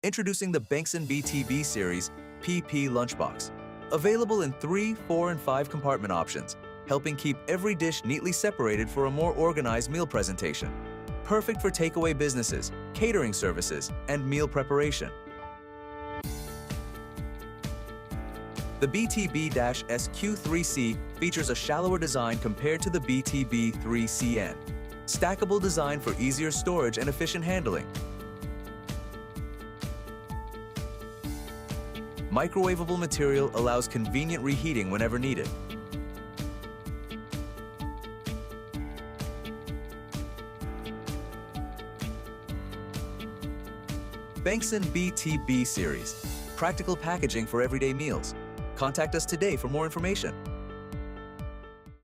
Introducing the Benxon BTB series PP lunchbox. Available in 3, 4, and 5 compartment options, helping keep every dish neatly separated for a more organized meal presentation. Perfect for takeaway businesses, catering services, and meal preparation. The BTB-SQ3C features a shallower design compared to the BTB-3CN. Stackable design for easier storage and efficient handling. Microwaveable material allows convenient reheating whenever needed. Benxon BTB series. Practical packaging for everyday meals. Contact us today for more information.